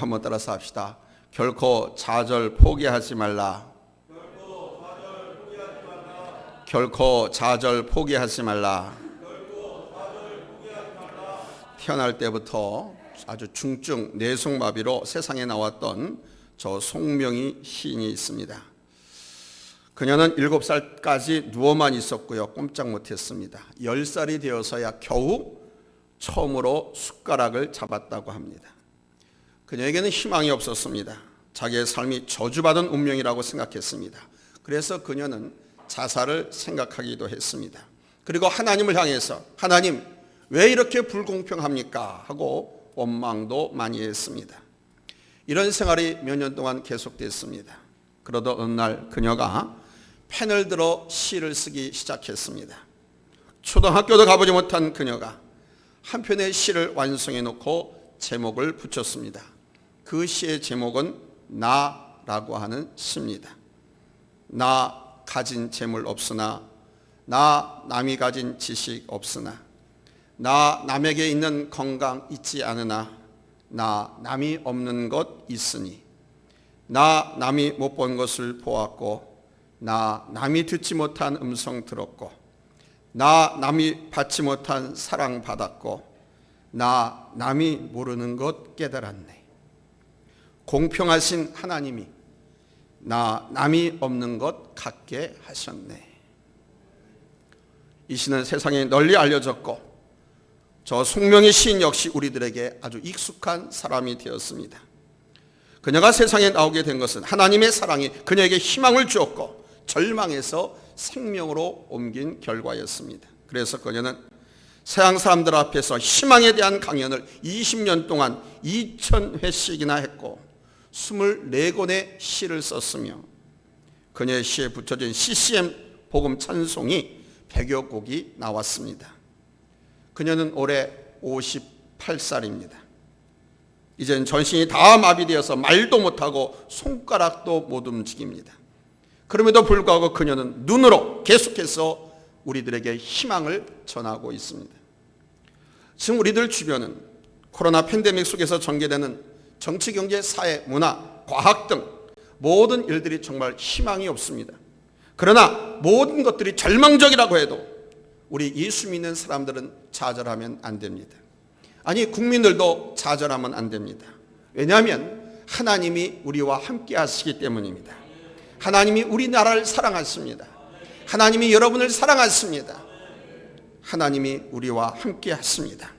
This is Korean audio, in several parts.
한번 따라서 합시다. 결코 좌절 포기하지 말라. 결코 좌절 포기하지 말라. 태어날 때부터 아주 중증 뇌성마비로 세상에 나왔던 저 송명희 시인이 있습니다. 그녀는 7살까지 누워만 있었고요. 꼼짝 못했습니다. 10살이 되어서야 겨우 처음으로 숟가락을 잡았다고 합니다. 그녀에게는 희망이 없었습니다. 자기의 삶이 저주받은 운명이라고 생각했습니다. 그래서 그녀는 자살을 생각하기도 했습니다. 그리고 하나님을 향해서 하나님 왜 이렇게 불공평합니까? 하고 원망도 많이 했습니다. 이런 생활이 몇 년 동안 계속됐습니다. 그러다 어느 날 그녀가 펜을 들어 시를 쓰기 시작했습니다. 초등학교도 가보지 못한 그녀가 한 편의 시를 완성해 놓고 제목을 붙였습니다. 그 시의 제목은 나라고 하는 시입니다. 나 가진 재물 없으나, 나 남이 가진 지식 없으나, 나 남에게 있는 건강 있지 않으나, 나 남이 없는 것 있으니, 나 남이 못 본 것을 보았고, 나 남이 듣지 못한 음성 들었고, 나 남이 받지 못한 사랑 받았고, 나 남이 모르는 것 깨달았네. 공평하신 하나님이 나 남이 없는 것 같게 하셨네. 이 시는 세상에 널리 알려졌고 저 송명희 시인 역시 우리들에게 아주 익숙한 사람이 되었습니다. 그녀가 세상에 나오게 된 것은 하나님의 사랑이 그녀에게 희망을 주었고 절망에서 생명으로 옮긴 결과였습니다. 그래서 그녀는 서양 사람들 앞에서 희망에 대한 강연을 20년 동안 2000회씩이나 했고 24권의 시를 썼으며 그녀의 시에 붙여진 CCM 복음 찬송이 100여 곡이 나왔습니다. 그녀는 올해 58살입니다. 이젠 전신이 다 마비되어서 말도 못하고 손가락도 못 움직입니다. 그럼에도 불구하고 그녀는 눈으로 계속해서 우리들에게 희망을 전하고 있습니다. 지금 우리들 주변은 코로나 팬데믹 속에서 전개되는 정치, 경제, 사회, 문화, 과학 등 모든 일들이 정말 희망이 없습니다. 그러나 모든 것들이 절망적이라고 해도 우리 예수 믿는 사람들은 좌절하면 안 됩니다. 아니 국민들도 좌절하면 안 됩니다. 왜냐하면 하나님이 우리와 함께 하시기 때문입니다. 하나님이 우리나라를 사랑하십니다. 하나님이 여러분을 사랑하십니다. 하나님이 우리와 함께 하십니다.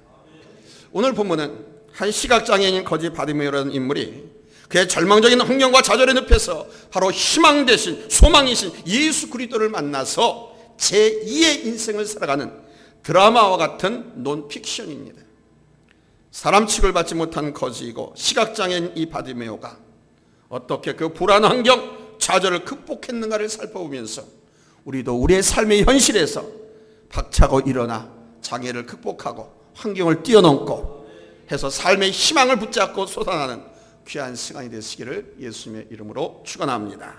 오늘 본문은 한 시각장애인 거지 바디메오라는 인물이 그의 절망적인 환경과 좌절의 늪에서 바로 희망 대신 소망이신 예수 그리스도를 만나서 제2의 인생을 살아가는 드라마와 같은 논픽션입니다. 사람 취급을 받지 못한 거지이고 시각장애인 이 바디메오가 어떻게 그 불안한 환경, 좌절을 극복했는가를 살펴보면서 우리도 우리의 삶의 현실에서 박차고 일어나 장애를 극복하고 환경을 뛰어넘고 해서 삶의 희망을 붙잡고 솟아나는 귀한 시간이 되시기를 예수님의 이름으로 축원합니다.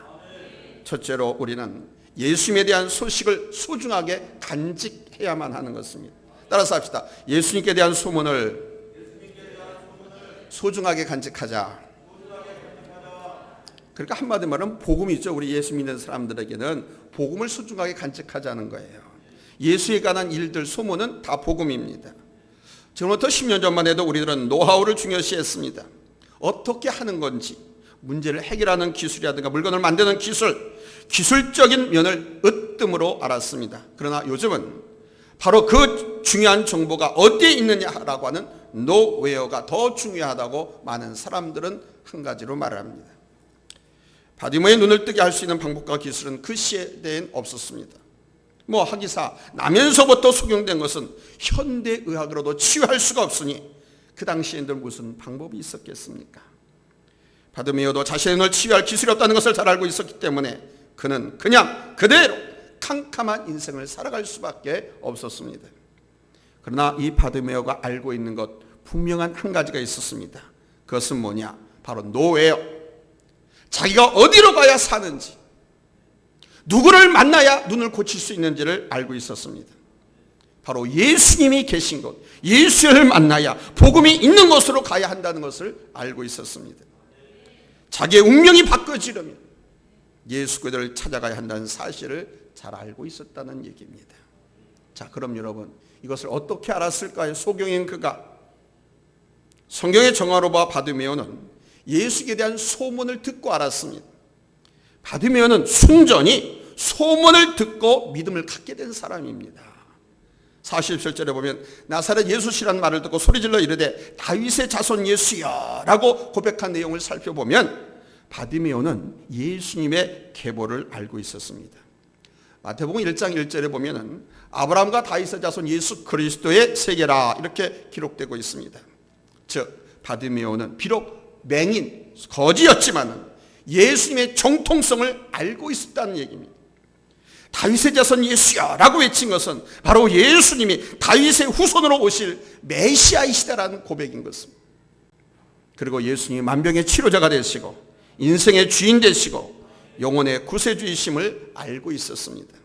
첫째로 우리는 예수님에 대한 소식을 소중하게 간직해야만 하는 것입니다. 따라서 합시다. 예수님께 대한 소문을 소중하게 간직하자. 그러니까 한마디 말하면 복음이죠. 우리 예수 믿는 사람들에게는 복음을 소중하게 간직하자는 거예요. 예수에 관한 일들 소문은 다 복음입니다. 지금부터 10년 전만 해도 우리들은 노하우를 중요시했습니다. 어떻게 하는 건지, 문제를 해결하는 기술이라든가 물건을 만드는 기술적인 면을 으뜸으로 알았습니다. 그러나 요즘은 바로 그 중요한 정보가 어디에 있느냐라고 하는 노웨어가 더 중요하다고 많은 사람들은 한 가지로 말을 합니다. 바디모의 눈을 뜨게 할 수 있는 방법과 기술은 그 시대엔 없었습니다. 하기사 나면서부터 속용된 것은 현대의학으로도 치유할 수가 없으니 그 당시에는 무슨 방법이 있었겠습니까? 바디메오도 자신의 눈을 치유할 기술이 없다는 것을 잘 알고 있었기 때문에 그는 그냥 그대로 캄캄한 인생을 살아갈 수밖에 없었습니다. 그러나 이 바디메오가 알고 있는 것 분명한 한 가지가 있었습니다. 그것은 뭐냐? 바로 노웨어. 자기가 어디로 가야 사는지, 누구를 만나야 눈을 고칠 수 있는지를 알고 있었습니다. 바로 예수님이 계신 곳, 예수를 만나야 복음이 있는 곳으로 가야 한다는 것을 알고 있었습니다. 자기의 운명이 바꿔지려면 예수 그리스도를 찾아가야 한다는 사실을 잘 알고 있었다는 얘기입니다. 자, 그럼 여러분, 이것을 어떻게 알았을까요? 소경인 그가 성경의 정화로 봐 바디메오는 예수에 대한 소문을 듣고 알았습니다. 바디메오는 순전히 소문을 듣고 믿음을 갖게 된 사람입니다. 47절에 보면 나사렛 예수시라는 말을 듣고 소리질러 이르되 다윗의 자손 예수여 라고 고백한 내용을 살펴보면 바디메오는 예수님의 계보를 알고 있었습니다. 마태복음 1장 1절에 보면 아브라함과 다윗의 자손 예수 그리스도의 세계라 이렇게 기록되고 있습니다. 즉 바디메오는 비록 맹인 거지였지만 예수님의 정통성을 알고 있었다는 얘기입니다. 다윗의 자손 예수야 라고 외친 것은 바로 예수님이 다윗의 후손으로 오실 메시아이시다라는 고백인 것입니다. 그리고 예수님이 만병의 치료자가 되시고 인생의 주인 되시고 영혼의 구세주이심을 알고 있었습니다.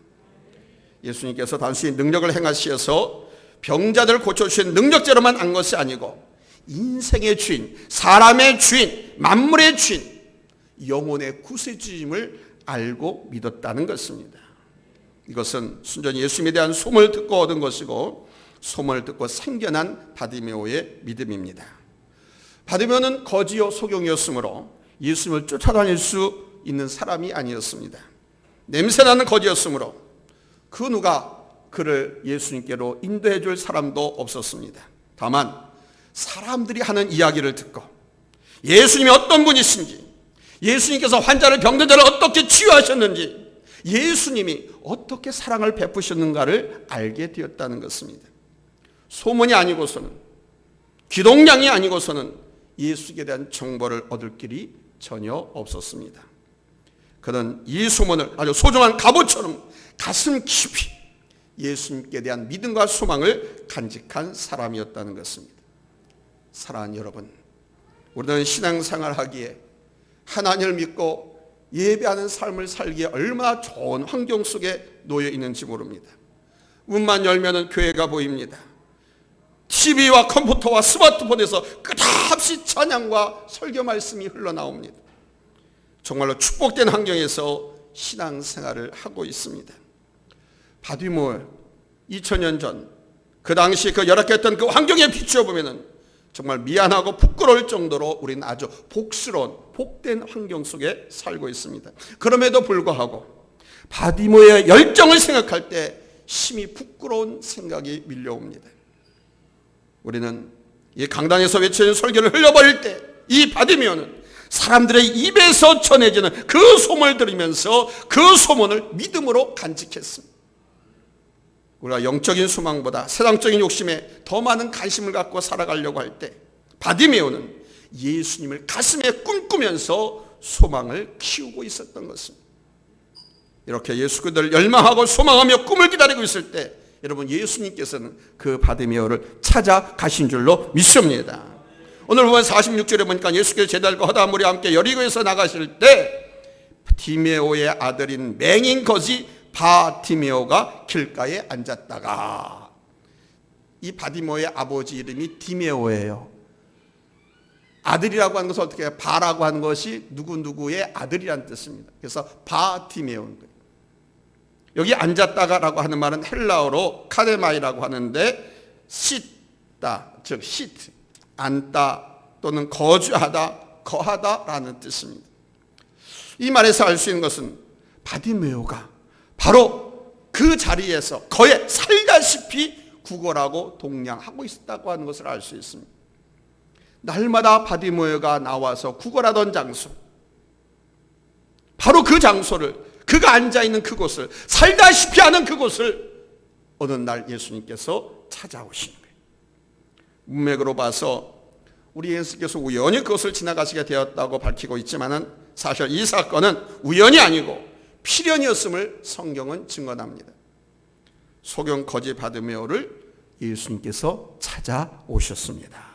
예수님께서 단순히 능력을 행하시어서 병자들을 고쳐주신 능력자로만 안 것이 아니고 인생의 주인, 사람의 주인, 만물의 주인, 영혼의 구세주임을 알고 믿었다는 것입니다. 이것은 순전히 예수님에 대한 소문을 듣고 얻은 것이고 소문을 듣고 생겨난 바디메오의 믿음입니다. 바디메오는 거지요 소경이었으므로 예수님을 쫓아다닐 수 있는 사람이 아니었습니다. 냄새나는 거지였으므로 그 누가 그를 예수님께로 인도해 줄 사람도 없었습니다. 다만 사람들이 하는 이야기를 듣고 예수님이 어떤 분이신지, 예수님께서 환자를 병든 자를 어떻게 치유하셨는지, 예수님이 어떻게 사랑을 베푸셨는가를 알게 되었다는 것입니다. 소문이 아니고서는, 기동량이 아니고서는 예수에 대한 정보를 얻을 길이 전혀 없었습니다. 그는 이 소문을 아주 소중한 갑옷처럼 가슴 깊이 예수님께 대한 믿음과 소망을 간직한 사람이었다는 것입니다. 사랑하는 여러분, 우리는 신앙생활하기에 하나님을 믿고 예배하는 삶을 살기에 얼마나 좋은 환경 속에 놓여 있는지 모릅니다. 문만 열면 교회가 보입니다. TV와 컴퓨터와 스마트폰에서 끝없이 찬양과 설교 말씀이 흘러나옵니다. 정말로 축복된 환경에서 신앙생활을 하고 있습니다. 바디메오 2000년 전 그 당시 그 열악했던 그 환경에 비추어 보면은 정말 미안하고 부끄러울 정도로 우리는 아주 복스러운 복된 환경 속에 살고 있습니다. 그럼에도 불구하고 바디메오의 열정을 생각할 때 심히 부끄러운 생각이 밀려옵니다. 우리는 이 강단에서 외치는 설교를 흘려버릴 때 이 바디메오는 사람들의 입에서 전해지는 그 소문을 들으면서 그 소문을 믿음으로 간직했습니다. 우리가 영적인 소망보다 세상적인 욕심에 더 많은 관심을 갖고 살아가려고 할 때 바디메오는 예수님을 가슴에 꿈꾸면서 소망을 키우고 있었던 것입니다. 이렇게 예수 그리스도를 열망하고 소망하며 꿈을 기다리고 있을 때 여러분, 예수님께서는 그 바디메오를 찾아가신 줄로 믿습니다. 오늘 보면 46절에 보니까 예수께서 제자들과 허다한 무리와 함께 여리고에서 나가실 때 디메오의 아들인 맹인 거지 바디메오가 길가에 앉았다가, 이 바디메오의 아버지 이름이 디메오예요. 아들이라고 하는 것은 어떻게 해요? 바라고 하는 것이 누구누구의 아들이라는 뜻입니다. 그래서 바디메오인 거예요. 여기 앉았다가라고 하는 말은 헬라어로 카데마이라고 하는데 씻다, 즉 시트, 앉다 또는 거주하다, 거하다라는 뜻입니다. 이 말에서 알 수 있는 것은 바디메오가 바로 그 자리에서 거에 살다시피 구걸하고 동냥하고 있었다고 하는 것을 알 수 있습니다. 날마다 바디메오가 나와서 구걸하던 장소, 바로 그 장소를, 그가 앉아있는 그곳을, 살다시피 하는 그곳을 어느 날 예수님께서 찾아오신 거예요. 문맥으로 봐서 우리 예수께서 우연히 그것을 지나가시게 되었다고 밝히고 있지만은 사실 이 사건은 우연이 아니고 필연이었음을 성경은 증언합니다. 소경 거지 바디메오를 예수님께서 찾아오셨습니다.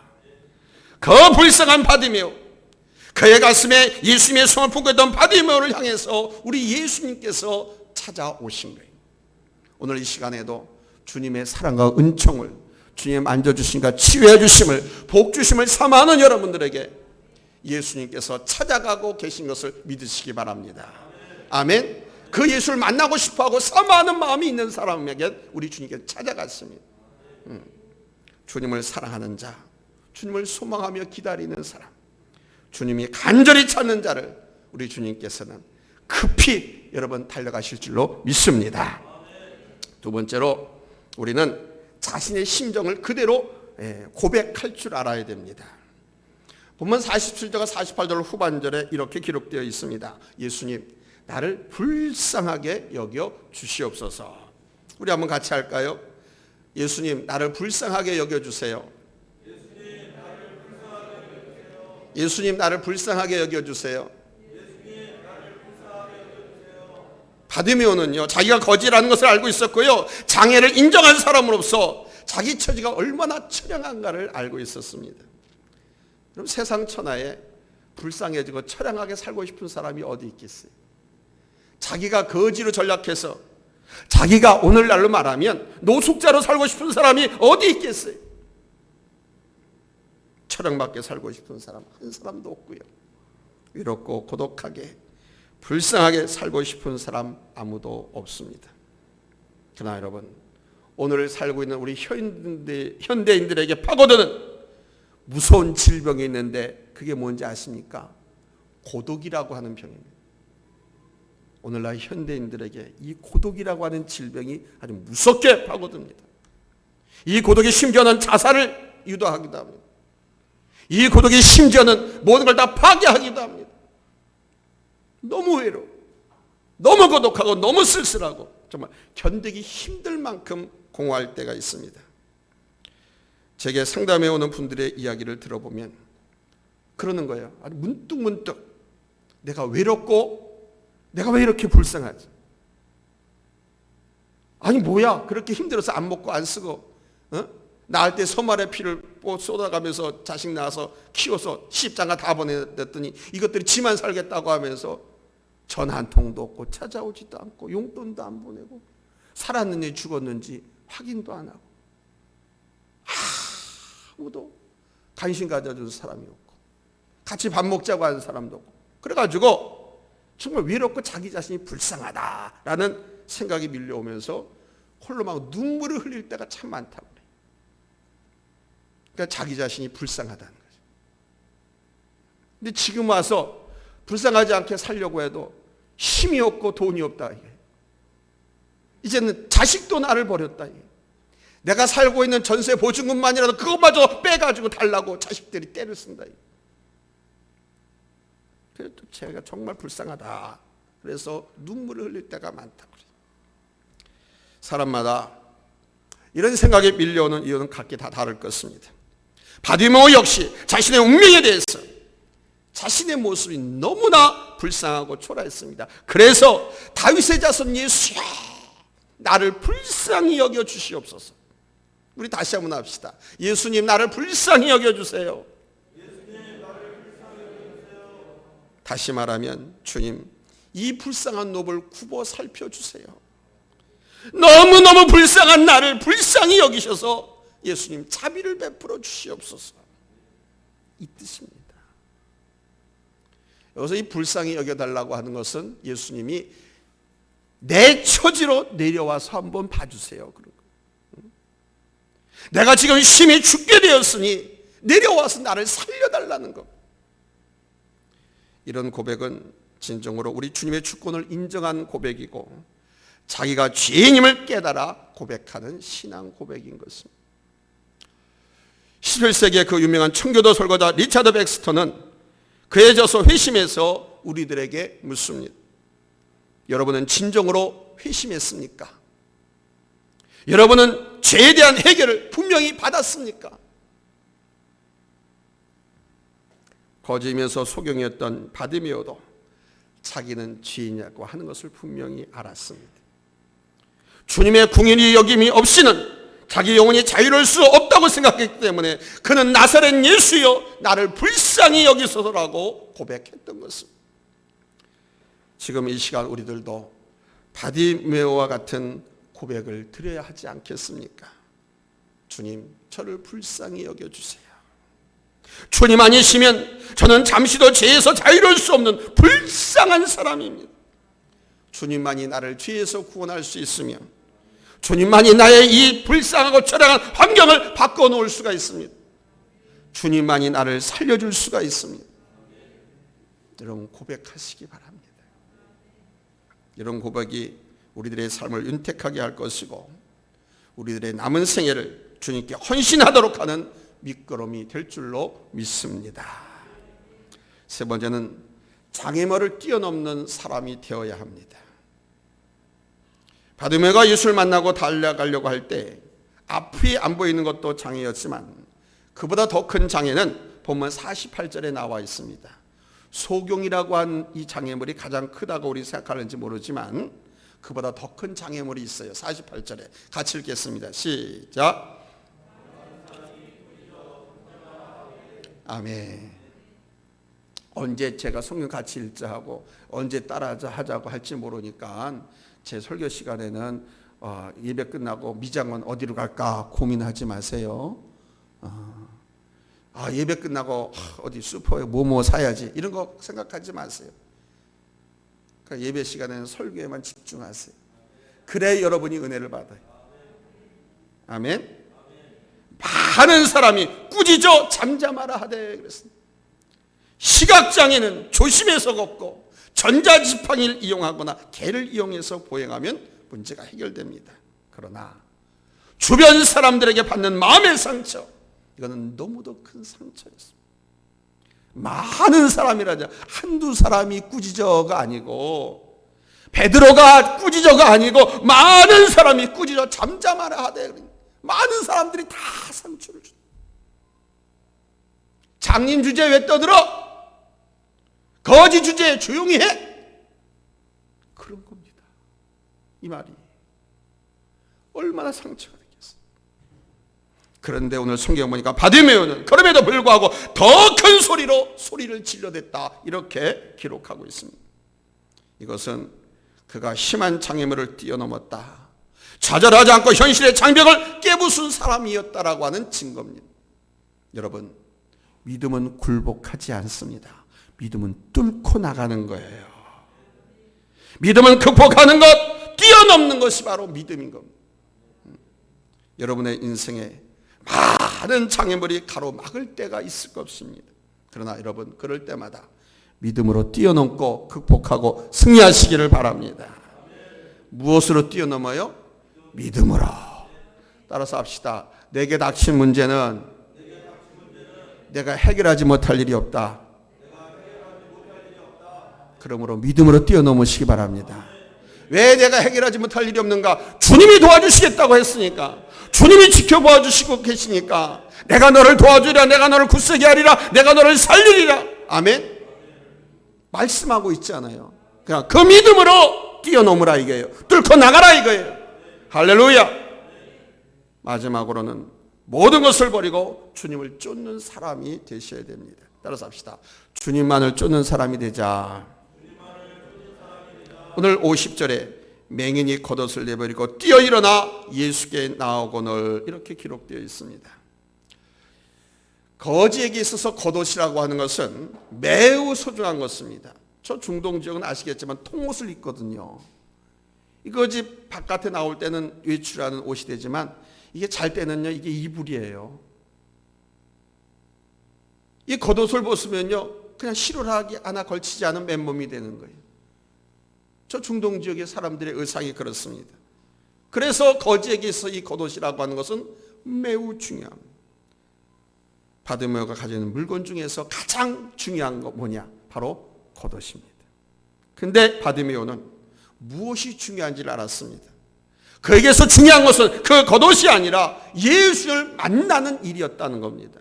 그 불쌍한 바디메오, 그의 가슴에 예수님의 손을 품고 있던 바디메오를 향해서 우리 예수님께서 찾아오신 거예요. 오늘 이 시간에도 주님의 사랑과 은총을, 주님 만져주심과 치유해 주심을, 복 주심을 사모하는 여러분들에게 예수님께서 찾아가고 계신 것을 믿으시기 바랍니다. 아멘. 그 예수를 만나고 싶어하고 사모하는 마음이 있는 사람에게 우리 주님께서 찾아갔습니다. 주님을 사랑하는 자, 주님을 소망하며 기다리는 사람, 주님이 간절히 찾는 자를 우리 주님께서는 급히 여러분 달려가실 줄로 믿습니다. 두 번째로 우리는 자신의 심정을 그대로 고백할 줄 알아야 됩니다. 본문 47절과 48절 후반절에 이렇게 기록되어 있습니다. 예수님, 나를 불쌍하게 여겨 주시옵소서. 우리 한번 같이 할까요? 예수님, 나를 불쌍하게 여겨 주세요. 예수님, 나를 불쌍하게 여겨 주세요. 바디메오는요, 자기가 거지라는 것을 알고 있었고요, 장애를 인정한 사람으로서 자기 처지가 얼마나 처량한가를 알고 있었습니다. 그럼 세상 천하에 불쌍해지고 처량하게 살고 싶은 사람이 어디 있겠어요? 자기가 거지로 전락해서, 자기가 오늘날로 말하면 노숙자로 살고 싶은 사람이 어디 있겠어요? 처량받게 살고 싶은 사람 한 사람도 없고요, 외롭고 고독하게 불쌍하게 살고 싶은 사람 아무도 없습니다. 그러나 여러분, 오늘 살고 있는 우리 현대인들에게 파고드는 무서운 질병이 있는데 그게 뭔지 아십니까? 고독이라고 하는 병입니다. 오늘날 현대인들에게 이 고독이라고 하는 질병이 아주 무섭게 파고듭니다. 이 고독이 심지어는 자살을 유도하기도 합니다. 이 고독이 심지어는 모든 걸 다 파괴하기도 합니다. 너무 외로워, 너무 고독하고 너무 쓸쓸하고 정말 견디기 힘들 만큼 공허할 때가 있습니다. 제게 상담해 오는 분들의 이야기를 들어보면 그러는 거예요. 아니, 문득문득 내가 외롭고 내가 왜 이렇게 불쌍하지? 아니 뭐야, 그렇게 힘들어서 안 먹고 안 쓰고 낳을 때 소말의 피를 쏟아가면서 자식 낳아서 키워서 시집장가 다 보내랬더니 이것들이 지만 살겠다고 하면서 전 한 통도 없고 찾아오지도 않고 용돈도 안 보내고 살았는지 죽었는지 확인도 안 하고 아무도 관심 가져준 사람이 없고 같이 밥 먹자고 하는 사람도 없고, 그래가지고 정말 외롭고 자기 자신이 불쌍하다라는 생각이 밀려오면서 홀로 막 눈물을 흘릴 때가 참 많다고 그래요. 그러니까 자기 자신이 불쌍하다는 거죠. 근데 지금 와서 불쌍하지 않게 살려고 해도 힘이 없고 돈이 없다. 이제는 자식도 나를 버렸다. 내가 살고 있는 전세 보증금만이라도 그것마저 빼가지고 달라고 자식들이 떼를 쓴다. 그래도 제가 정말 불쌍하다. 그래서 눈물을 흘릴 때가 많다고 그래요. 사람마다 이런 생각에 밀려오는 이유는 각기 다 다를 것입니다. 바디메오 역시 자신의 운명에 대해서 자신의 모습이 너무나 불쌍하고 초라했습니다. 그래서 다윗의 자손 예수야, 나를 불쌍히 여겨 주시옵소서. 우리 다시 한번 합시다. 예수님, 나를 불쌍히 여겨 주세요. 다시 말하면 주님, 이 불쌍한 놈을 굽어 살펴주세요. 너무너무 불쌍한 나를 불쌍히 여기셔서 예수님 자비를 베풀어 주시옵소서. 이 뜻입니다. 여기서 이 불쌍히 여겨달라고 하는 것은 예수님이 내 처지로 내려와서 한번 봐주세요. 내가 지금 심히 죽게 되었으니 내려와서 나를 살려달라는 것. 이런 고백은 진정으로 우리 주님의 주권을 인정한 고백이고 자기가 죄인임을 깨달아 고백하는 신앙 고백인 것입니다. 11세기의 그 유명한 청교도 설교자 리차드 백스터는 그에 져서 회심해서 우리들에게 묻습니다. 여러분은 진정으로 회심했습니까? 여러분은 죄에 대한 해결을 분명히 받았습니까? 거지면서 소경이었던 바디메오도 자기는 죄인이라고 하는 것을 분명히 알았습니다. 주님의 궁일이 여김이 없이는 자기 영혼이 자유로울 수 없다고 생각했기 때문에 그는 나사렛 예수여, 나를 불쌍히 여기소서라고 고백했던 것입니다. 지금 이 시간 우리들도 바디메오와 같은 고백을 드려야 하지 않겠습니까? 주님, 저를 불쌍히 여겨주세요. 주님 아니시면 저는 잠시도 죄에서 자유로울 수 없는 불쌍한 사람입니다. 주님만이 나를 죄에서 구원할 수 있으며 주님만이 나의 이 불쌍하고 처량한 환경을 바꿔놓을 수가 있습니다. 주님만이 나를 살려줄 수가 있습니다. 여러분, 고백하시기 바랍니다. 이런 고백이 우리들의 삶을 윤택하게 할 것이고 우리들의 남은 생애를 주님께 헌신하도록 하는 밑거름이 될 줄로 믿습니다. 세 번째는 장애물을 뛰어넘는 사람이 되어야 합니다. 바디메오가 예수를 만나고 달려가려고 할 때 앞이 안 보이는 것도 장애였지만 그보다 더 큰 장애는 본문 48절에 나와 있습니다. 소경이라고 한 이 장애물이 가장 크다고 우리 생각하는지 모르지만 그보다 더 큰 장애물이 있어요. 48절에 같이 읽겠습니다. 시작. 아멘. 언제 제가 성경 같이 읽자 하고 언제 따라하자고 할지 모르니까 제 설교 시간에는 예배 끝나고 미장원 어디로 갈까 고민하지 마세요. 예배 끝나고 어디 슈퍼에 뭐 사야지 이런 거 생각하지 마세요. 그러니까 예배 시간에는 설교에만 집중하세요. 그래 여러분이 은혜를 받아요. 아멘. 많은 사람이 꾸짖어 잠잠하라 하되 그랬습니다. 시각장애는 조심해서 걷고 전자지팡이를 이용하거나 개를 이용해서 보행하면 문제가 해결됩니다. 그러나 주변 사람들에게 받는 마음의 상처, 이거는 너무도 큰 상처였습니다. 많은 사람이라자 한두 사람이 꾸짖어가 아니고 베드로가 꾸짖어가 아니고 많은 사람이 꾸짖어 잠잠하라 하되 많은 사람들이 다 상처를 줍니다. 장님 주제에 왜 떠들어? 거지 주제에 조용히 해? 그런 겁니다. 이 말이 얼마나 상처가 되겠어요. 그런데 오늘 성경 보니까 바디메오는 그럼에도 불구하고 더 큰 소리로 소리를 질러댔다 이렇게 기록하고 있습니다. 이것은 그가 심한 장애물을 뛰어넘었다, 좌절하지 않고 현실의 장벽을 깨부순 사람이었다라고 하는 증거입니다. 여러분, 믿음은 굴복하지 않습니다. 믿음은 뚫고 나가는 거예요. 믿음은 극복하는 것, 뛰어넘는 것이 바로 믿음인 겁니다. 여러분의 인생에 많은 장애물이 가로막을 때가 있을 것입니다. 그러나 여러분, 그럴 때마다 믿음으로 뛰어넘고 극복하고 승리하시기를 바랍니다. 무엇으로 뛰어넘어요? 믿음으로. 따라서 합시다. 내게 닥친 문제는 내가 해결하지 못할 일이 없다. 그러므로 믿음으로 뛰어넘으시기 바랍니다. 왜 내가 해결하지 못할 일이 없는가? 주님이 도와주시겠다고 했으니까, 주님이 지켜봐 주시고 계시니까, 내가 너를 도와주리라, 내가 너를 굳세게 하리라, 내가 너를 살리리라. 아멘. 말씀하고 있잖아요. 그냥 그 믿음으로 뛰어넘으라 이거예요. 뚫고 나가라 이거예요. 할렐루야. 마지막으로는 모든 것을 버리고 주님을 쫓는 사람이 되셔야 됩니다. 따라서 합시다. 주님만을 쫓는 사람이 되자. 오늘 50절에 맹인이 겉옷을 내버리고 뛰어 일어나 예수께 나오거늘 이렇게 기록되어 있습니다. 거지에게 있어서 겉옷이라고 하는 것은 매우 소중한 것입니다. 저 중동 지역은 아시겠지만 통옷을 입거든요. 이 거지 바깥에 나올 때는 외출하는 옷이 되지만 이게 잘 때는요, 이게 이불이에요. 이 겉옷을 벗으면요, 그냥 실오라기 하나 걸치지 않은 맨몸이 되는 거예요. 저 중동 지역의 사람들의 의상이 그렇습니다. 그래서 거지에게 있어 이 겉옷이라고 하는 것은 매우 중요합니다. 바디메오가 가지는 물건 중에서 가장 중요한 거 뭐냐? 바로 겉옷입니다. 근데 바디메오는 무엇이 중요한지를 알았습니다. 그에게서 중요한 것은 그 겉옷이 아니라 예수를 만나는 일이었다는 겁니다.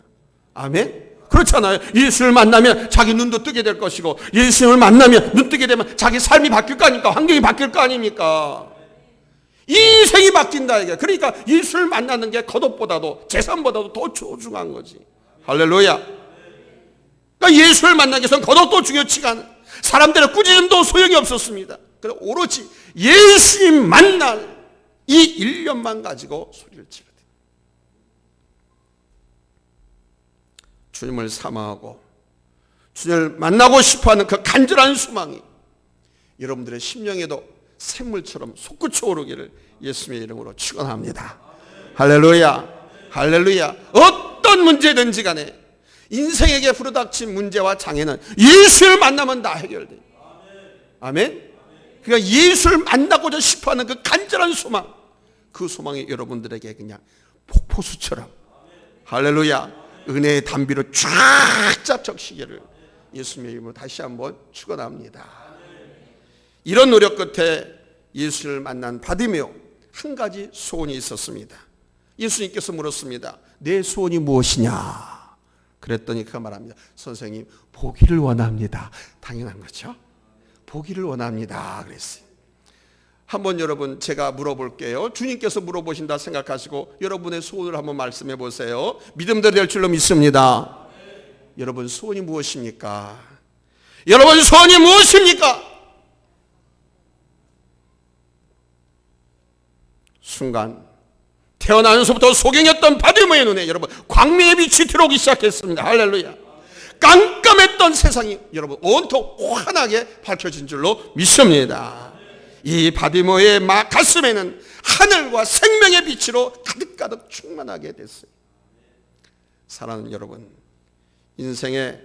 아멘? 그렇잖아요. 예수를 만나면 자기 눈도 뜨게 될 것이고, 예수를 만나면 눈 뜨게 되면 자기 삶이 바뀔 거 아닙니까? 환경이 바뀔 거 아닙니까? 인생이 바뀐다 이게. 그러니까 예수를 만나는 게 겉옷보다도 재산보다도 더 소중한 거지. 할렐루야. 그러니까 예수를 만나기 위해서는 겉옷도 중요치가 않아요. 사람들의 꾸짖음도 소용이 없었습니다. 그래서 오로지 예수님 만날 이 일념만 가지고 소리를 지르되 주님을 사모하고 주님을 만나고 싶어하는 그 간절한 소망이 여러분들의 심령에도 샘물처럼 솟구쳐 오르기를 예수님의 이름으로 축원합니다. 할렐루야, 할렐루야. 어떤 문제든지 간에 인생에게 부르닥친 문제와 장애는 예수를 만나면 다 해결돼. 아멘. 그러니까 예수를 만나고자 싶어하는 그 간절한 소망, 그 소망이 여러분들에게 그냥 폭포수처럼, 할렐루야, 은혜의 담비로 쫙 적시기를 예수님의 이름으로 다시 한번 축원합니다. 이런 노력 끝에 예수를 만난 바디메오, 한 가지 소원이 있었습니다. 예수님께서 물었습니다. 내 소원이 무엇이냐? 그랬더니 그가 말합니다. 선생님, 보기를 원합니다. 당연한 거죠. 보기를 원합니다. 그랬어요. 한번 여러분 제가 물어볼게요. 주님께서 물어보신다 생각하시고 여러분의 소원을 한번 말씀해 보세요. 믿음대로 될 줄로 믿습니다. 여러분 소원이 무엇입니까? 여러분 소원이 무엇입니까? 순간 태어나면서부터 소경이었던 바디메오의 눈에 여러분 광명의 빛이 들어오기 시작했습니다. 할렐루야. 깜깜했던 세상이 여러분 온통 환하게 밝혀진 줄로 믿습니다. 이 바디메오의 가슴에는 하늘과 생명의 빛으로 가득가득 충만하게 됐어요. 사랑하는 여러분, 인생에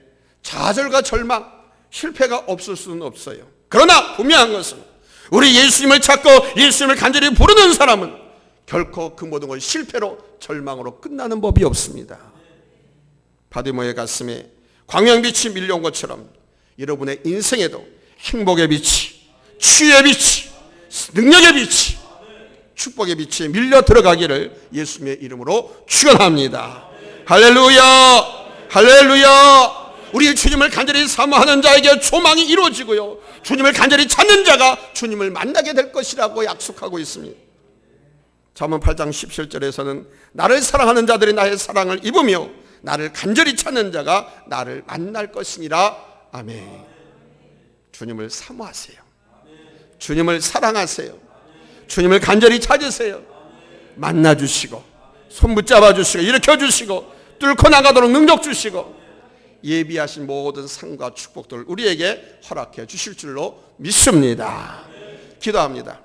좌절과 절망, 실패가 없을 수는 없어요. 그러나 분명한 것은 우리 예수님을 찾고 예수님을 간절히 부르는 사람은 결코 그 모든 걸 실패로 절망으로 끝나는 법이 없습니다. 바디메오의 가슴에 광명빛이 밀려온 것처럼 여러분의 인생에도 행복의 빛이, 치유의 빛이, 능력의 빛이, 축복의 빛이 밀려 들어가기를 예수님의 이름으로 축원합니다. 할렐루야, 할렐루야. 우리 주님을 간절히 사모하는 자에게 소망이 이루어지고요, 주님을 간절히 찾는 자가 주님을 만나게 될 것이라고 약속하고 있습니다. 잠언 8장 17절에서는 나를 사랑하는 자들이 나의 사랑을 입으며 나를 간절히 찾는 자가 나를 만날 것이니라. 아멘. 주님을 사모하세요. 주님을 사랑하세요. 주님을 간절히 찾으세요. 만나주시고 손 붙잡아 주시고 일으켜 주시고 뚫고 나가도록 능력 주시고 예비하신 모든 상과 축복들을 우리에게 허락해 주실 줄로 믿습니다. 기도합니다.